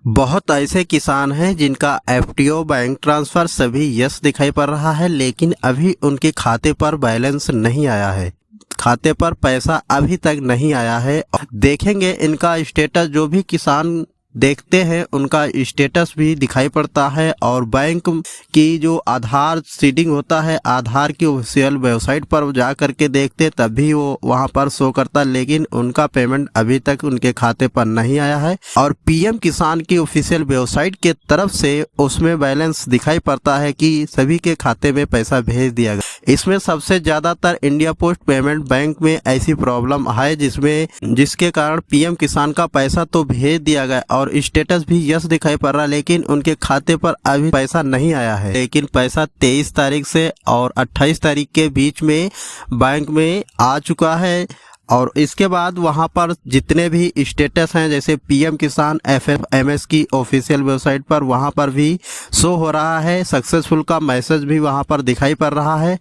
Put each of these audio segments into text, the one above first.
बहुत ऐसे किसान हैं जिनका एफडीओ बैंक ट्रांसफ़र सभी यस दिखाई पड़ रहा है, लेकिन अभी उनके खाते पर बैलेंस नहीं आया है। खाते पर पैसा अभी तक नहीं आया है। देखेंगे इनका स्टेटस, जो भी किसान देखते हैं उनका स्टेटस भी दिखाई पड़ता है। और बैंक की जो आधार सीडिंग होता है, आधार की ऑफिशियल वेबसाइट पर जा करके देखते तब भी वो वहाँ पर शो करता, लेकिन उनका पेमेंट अभी तक उनके खाते पर नहीं आया है। और पीएम किसान की ऑफिशियल वेबसाइट के तरफ से उसमें बैलेंस दिखाई पड़ता है कि सभी के खाते में पैसा भेज दिया गया। इसमें सबसे ज़्यादातर इंडिया पोस्ट पेमेंट बैंक में ऐसी प्रॉब्लम है जिसके कारण पीएम किसान का पैसा तो भेज दिया गया और स्टेटस भी यस दिखाई पड़ रहा, लेकिन उनके खाते पर अभी पैसा नहीं आया है। लेकिन पैसा 23 तारीख से और 28 तारीख के बीच में बैंक में आ चुका है। और इसके बाद वहां पर जितने भी स्टेटस हैं, जैसे पीएम किसान एफएमएस की ऑफिशियल वेबसाइट पर वहां पर भी शो हो रहा है, सक्सेसफुल का मैसेज भी वहां पर दिखाई पड़ रहा है।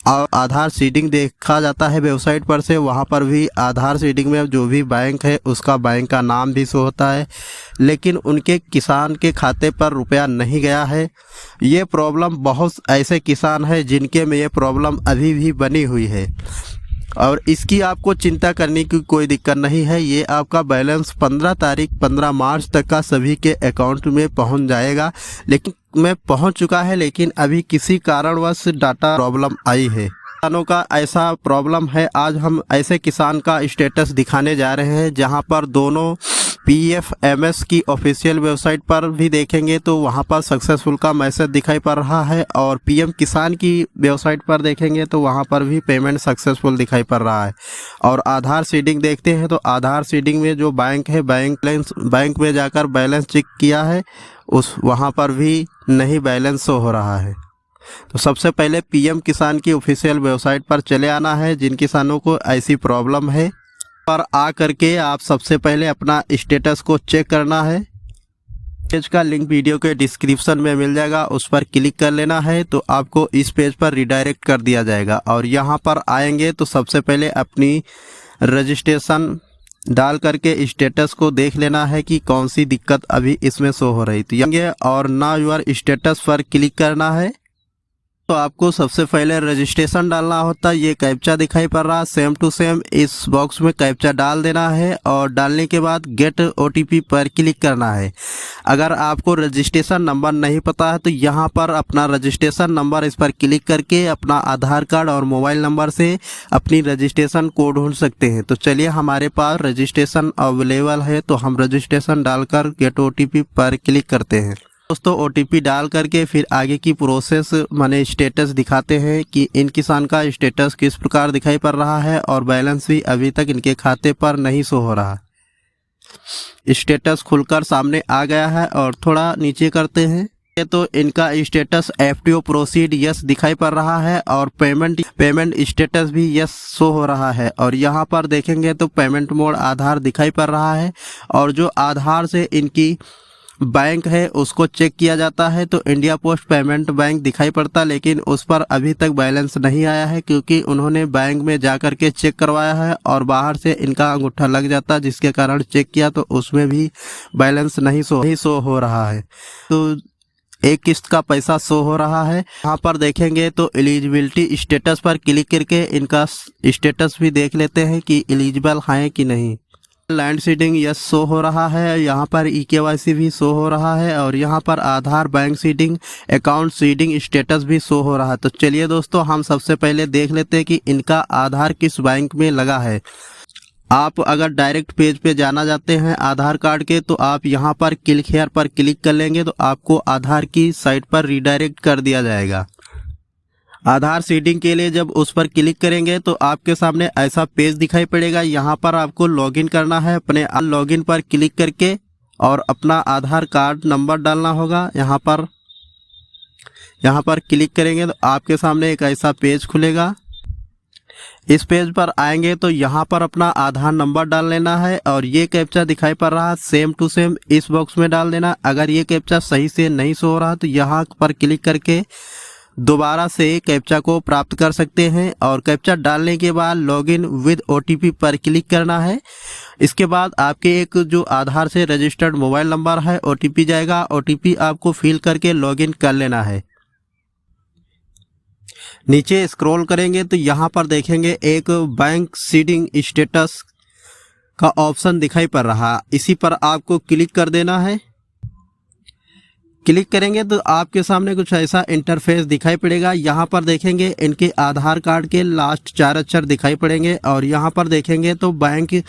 और आधार सीडिंग देखा जाता है वेबसाइट पर से, वहां पर भी आधार सीडिंग में जो भी बैंक है उसका बैंक का नाम भी शो होता है, लेकिन उनके किसान के खाते पर रुपया नहीं गया है। ये प्रॉब्लम बहुत ऐसे किसान हैं जिनके में ये प्रॉब्लम अभी भी बनी हुई है। और इसकी आपको चिंता करने की कोई दिक्कत नहीं है। ये आपका बैलेंस 15 मार्च तक का सभी के अकाउंट में पहुंच जाएगा। लेकिन मैं पहुंच चुका है, लेकिन अभी किसी कारणवश डाटा प्रॉब्लम आई है। किसानों का ऐसा प्रॉब्लम है। आज हम ऐसे किसान का स्टेटस दिखाने जा रहे हैं जहां पर दोनों पीएफएमएस की ऑफिशियल वेबसाइट पर भी देखेंगे तो वहां पर सक्सेसफुल का मैसेज दिखाई पड़ रहा है, और पीएम किसान की वेबसाइट पर देखेंगे तो वहां पर भी पेमेंट सक्सेसफुल दिखाई पड़ रहा है। और आधार सीडिंग देखते हैं तो आधार सीडिंग में जो बैंक है, बैंक में जाकर बैलेंस चेक किया है, उस वहां पर भी नहीं बैलेंस शो हो रहा है। तो सबसे पहले पीएम किसान की ऑफिशियल वेबसाइट पर चले आना है। जिन किसानों को ऐसी प्रॉब्लम है पर आ करके आप सबसे पहले अपना स्टेटस को चेक करना है। पेज का लिंक वीडियो के डिस्क्रिप्शन में मिल जाएगा, उस पर क्लिक कर लेना है तो आपको इस पेज पर रिडायरेक्ट कर दिया जाएगा। और यहाँ पर आएंगे तो सबसे पहले अपनी रजिस्ट्रेशन डाल करके स्टेटस को देख लेना है कि कौन सी दिक्कत अभी इसमें शो हो रही। तो ये और नाउ योर स्टेटस पर क्लिक करना है। तो आपको सबसे पहले रजिस्ट्रेशन डालना होता है। ये कैप्चा दिखाई पड़ रहा है, सेम टू सेम इस बॉक्स में कैप्चा डाल देना है और डालने के बाद गेट ओटीपी पर क्लिक करना है। अगर आपको रजिस्ट्रेशन नंबर नहीं पता है तो यहाँ पर अपना रजिस्ट्रेशन नंबर, इस पर क्लिक करके अपना आधार कार्ड और मोबाइल नंबर से अपनी रजिस्ट्रेशन कोड ढूंढ सकते हैं। तो चलिए, हमारे पास रजिस्ट्रेशन अवेलेबल है तो हम रजिस्ट्रेशन डालकर गेट ओटीपी पर क्लिक करते हैं। दोस्तों, ओटीपी डाल करके फिर आगे की प्रोसेस माने स्टेटस दिखाते हैं कि इन किसान का स्टेटस किस प्रकार दिखाई पड़ रहा है, और बैलेंस भी अभी तक इनके खाते पर नहीं शो हो रहा। स्टेटस खुलकर सामने आ गया है और थोड़ा नीचे करते हैं तो इनका स्टेटस एफडीओ प्रोसीड यस दिखाई पड़ रहा है और पेमेंट स्टेटस भी यस शो हो रहा है। और यहाँ पर देखेंगे तो पेमेंट मोड आधार दिखाई पड़ रहा है, और जो आधार से इनकी बैंक है उसको चेक किया जाता है तो इंडिया पोस्ट पेमेंट बैंक दिखाई पड़ता, लेकिन उस पर अभी तक बैलेंस नहीं आया है क्योंकि उन्होंने बैंक में जा कर के चेक करवाया है और बाहर से इनका अंगूठा लग जाता, जिसके कारण चेक किया तो उसमें भी बैलेंस नहीं शो हो रहा है। तो एक किस्त का पैसा शो हो रहा है। यहाँ पर देखेंगे तो एलिजिबिलिटी स्टेटस पर क्लिक करके इनका स्टेटस भी देख लेते हैं कि एलिजिबल हैं कि नहीं। लैंड सीडिंग यस शो हो रहा है, यहाँ पर ईकेवाईसी भी शो हो रहा है, और यहाँ पर Aadhaar bank seeding account seeding status भी शो हो रहा है। तो चलिए दोस्तों, हम सबसे पहले देख लेते हैं कि इनका आधार किस बैंक में लगा है। आप अगर डायरेक्ट पेज पे जाना चाहते हैं आधार कार्ड के तो आप यहाँ पर क्लिक हेयर पर क्लिक कर लेंगे तो आपको आधार की साइट पर रिडायरेक्ट कर दिया जाएगा। आधार सीडिंग के लिए जब उस पर क्लिक करेंगे तो आपके सामने ऐसा पेज दिखाई पड़ेगा। यहाँ पर आपको लॉगिन करना है। अपने लॉगिन पर क्लिक करके और अपना आधार कार्ड नंबर डालना होगा। यहाँ पर क्लिक करेंगे तो आपके सामने एक ऐसा पेज खुलेगा। इस पेज पर आएंगे तो यहाँ पर अपना आधार नंबर डाल लेना है, और ये कैप्चा दिखाई पड़ रहा है सेम टू सेम इस बॉक्स में डाल देना। अगर ये कैप्चा सही से नहीं शो हो रहा तो यहाँ पर क्लिक करके दोबारा से कैप्चा को प्राप्त कर सकते हैं। और कैप्चा डालने के बाद लॉगिन विद ओटीपी पर क्लिक करना है। इसके बाद आपके एक जो आधार से रजिस्टर्ड मोबाइल नंबर है ओटीपी जाएगा, ओटीपी आपको फिल करके लॉगिन कर लेना है। नीचे स्क्रॉल करेंगे तो यहाँ पर देखेंगे एक बैंक सीडिंग स्टेटस का ऑप्शन दिखाई पड़ रहा, इसी पर आपको क्लिक कर देना है। क्लिक करेंगे तो आपके सामने कुछ ऐसा इंटरफेस दिखाई पड़ेगा। यहाँ पर देखेंगे इनके आधार कार्ड के लास्ट 4 अक्षर दिखाई पड़ेंगे और यहाँ पर देखेंगे तो बैंक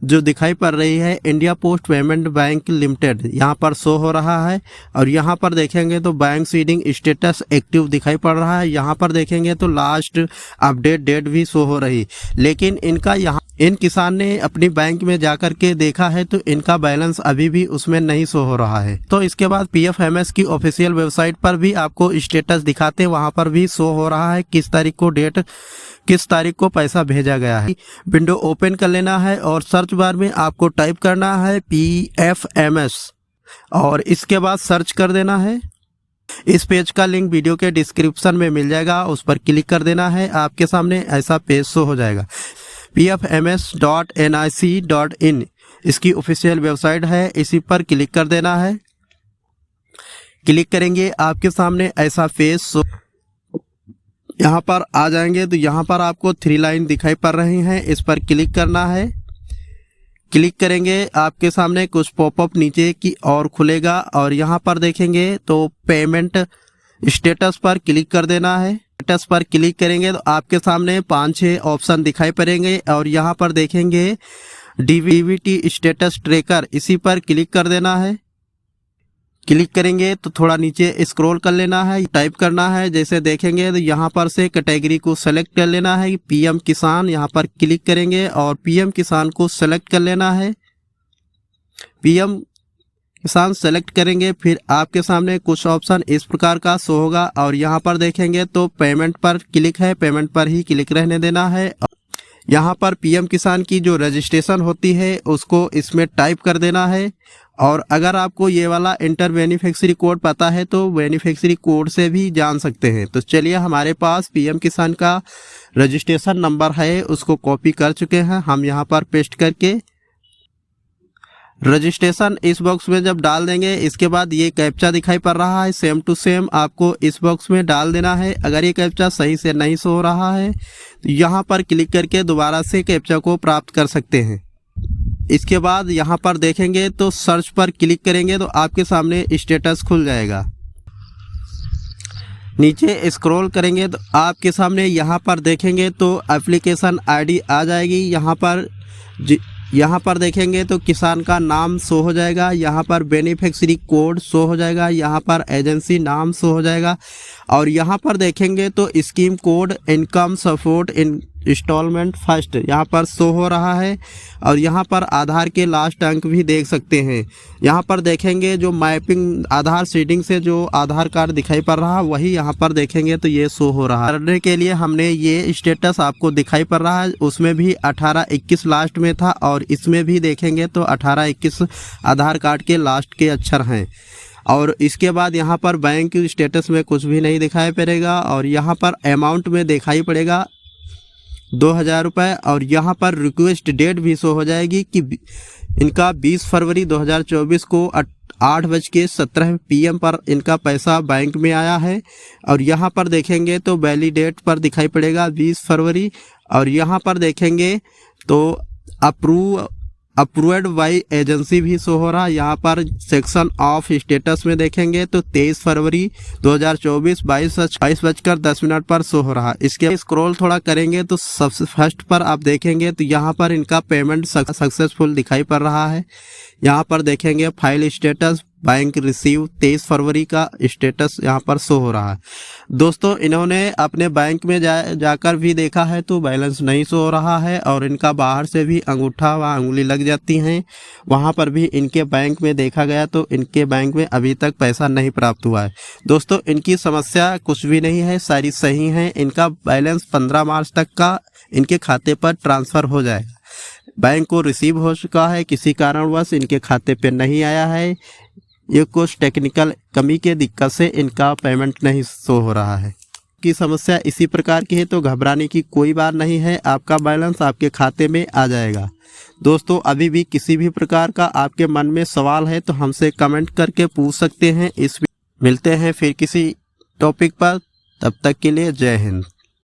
जो दिखाई पड़ रही है India post payment bank limited यहाँ पर शो हो रहा है। और यहाँ पर देखेंगे तो बैंक सीडिंग स्टेटस एक्टिव दिखाई पड़ रहा है। यहाँ पर देखेंगे तो लास्ट अपडेट डेट भी शो हो रही, लेकिन इनका यहाँ इन किसान ने अपनी बैंक में जाकर के देखा है तो इनका बैलेंस अभी भी उसमें नहीं शो हो रहा है। तो इसके बाद पीएफएमएस की ऑफिशियल वेबसाइट पर भी आपको स्टेटस दिखाते, वहां पर भी शो हो रहा है किस तारीख को डेट, किस तारीख को पैसा भेजा गया है। विंडो ओपन कर लेना है और सर्च बार में आपको टाइप करना है पीएफएमएस और इसके बाद सर्च कर देना है। इस पेज का लिंक वीडियो के डिस्क्रिप्शन में मिल जाएगा, उस पर क्लिक कर देना है। आपके सामने ऐसा पेज शो हो जाएगा। pfms.nic.in इसकी ऑफिशियल वेबसाइट है, इसी पर क्लिक कर देना है। क्लिक करेंगे आपके सामने ऐसा पेज शो यहाँ पर आ जाएंगे तो यहाँ पर आपको 3 लाइन दिखाई पड़ रही हैं, इस पर क्लिक करना है। क्लिक करेंगे आपके सामने कुछ पॉपअप नीचे की ओर खुलेगा और यहाँ पर देखेंगे तो पेमेंट स्टेटस पर क्लिक कर देना है। स्टेटस पर क्लिक करेंगे तो आपके सामने 5-6 ऑप्शन दिखाई पड़ेंगे और यहाँ पर देखेंगे डीबीटी स्टेटस ट्रैकर, इसी पर क्लिक कर देना है। क्लिक करेंगे तो थोड़ा नीचे स्क्रॉल कर लेना है, टाइप करना है। जैसे देखेंगे तो यहाँ पर से कैटेगरी को सेलेक्ट कर लेना है, पीएम किसान, यहाँ पर क्लिक करेंगे और पीएम किसान को सेलेक्ट कर लेना है। पीएम किसान सेलेक्ट करेंगे, फिर आपके सामने कुछ ऑप्शन इस प्रकार का शो होगा और यहाँ पर देखेंगे तो पेमेंट पर क्लिक है, पेमेंट पर ही क्लिक रहने देना है। यहाँ पर पीएम किसान की जो रजिस्ट्रेशन होती है उसको इसमें टाइप कर देना है। और अगर आपको ये वाला इंटर बेनिफिशियरी कोड पता है तो बेनिफिशियरी कोड से भी जान सकते हैं। तो चलिए, हमारे पास पीएम किसान का रजिस्ट्रेशन नंबर है, उसको कॉपी कर चुके हैं हम। यहाँ पर पेस्ट करके रजिस्ट्रेशन इस बॉक्स में जब डाल देंगे, इसके बाद ये कैप्चा दिखाई पड़ रहा है, सेम टू सेम आपको इस बॉक्स में डाल देना है। अगर ये कैप्चा सही से नहीं शो हो रहा है तो यहाँ पर क्लिक करके दोबारा से कैप्चा को प्राप्त कर सकते हैं। इसके बाद यहाँ पर देखेंगे तो सर्च पर क्लिक करेंगे तो आपके सामने स्टेटस खुल जाएगा। नीचे स्क्रॉल करेंगे तो आपके सामने यहाँ पर देखेंगे तो एप्लीकेशन आईडी आ जाएगी। यहाँ पर देखेंगे तो किसान का नाम शो हो जाएगा, यहाँ पर बेनिफिशियरी कोड शो हो जाएगा, यहाँ पर एजेंसी नाम शो हो जाएगा और यहाँ पर देखेंगे तो scheme code income support instalment first यहाँ पर शो हो रहा है। और यहाँ पर आधार के लास्ट अंक भी देख सकते हैं। यहाँ पर देखेंगे जो मैपिंग आधार सीडिंग से जो आधार कार्ड दिखाई पड़ रहा है वही यहाँ पर देखेंगे तो ये शो हो रहा है। करने के लिए हमने ये स्टेटस आपको दिखाई पड़ रहा है, उसमें भी 18-21 लास्ट में था और इसमें भी देखेंगे तो 18-21 आधार कार्ड के लास्ट के अक्षर हैं। और इसके बाद यहाँ पर बैंक स्टेटस में कुछ भी नहीं दिखाई पड़ेगा और यहाँ पर अमाउंट में दिखाई पड़ेगा 2000 रुपये और यहाँ पर रिक्वेस्ट डेट भी शो हो जाएगी कि इनका 20 फरवरी 2024 को 8:17 PM पर इनका पैसा बैंक में आया है। और यहाँ पर देखेंगे तो वैलिडेट पर दिखाई पड़ेगा 20 फरवरी और यहाँ पर देखेंगे तो अप्रूव्ड बाई एजेंसी भी शो हो रहा है। यहाँ पर सेक्शन ऑफ स्टेटस में देखेंगे तो 23 फरवरी 2024 22:10 पर शो हो रहा है। इसके स्क्रॉल थोड़ा करेंगे तो सबसे फर्स्ट पर आप देखेंगे तो यहाँ पर इनका पेमेंट सक्सेसफुल दिखाई पड़ रहा है। यहाँ पर देखेंगे फाइल स्टेटस बैंक रिसीव 23 फरवरी का स्टेटस यहाँ पर शो हो रहा है। दोस्तों, इन्होंने अपने बैंक में जाकर भी देखा है तो बैलेंस नहीं शो हो रहा है और इनका बाहर से भी अंगूठा व अंगुली लग जाती हैं, वहाँ पर भी इनके बैंक में देखा गया तो इनके बैंक में अभी तक पैसा नहीं प्राप्त हुआ है। दोस्तों, इनकी समस्या कुछ भी नहीं है, सारी सही है। इनका बैलेंस 15 मार्च तक का इनके खाते पर ट्रांसफ़र हो जाएगा। बैंक को रिसीव हो चुका है, किसी कारणवश इनके खाते पे नहीं आया है। ये कुछ टेक्निकल कमी के दिक्कत से इनका पेमेंट नहीं शो हो रहा है। की समस्या इसी प्रकार की है तो घबराने की कोई बात नहीं है, आपका बैलेंस आपके खाते में आ जाएगा। दोस्तों अभी भी किसी भी प्रकार का आपके मन में सवाल है तो हमसे कमेंट करके पूछ सकते हैं। मिलते हैं फिर किसी टॉपिक पर, तब तक के लिए जय हिंद।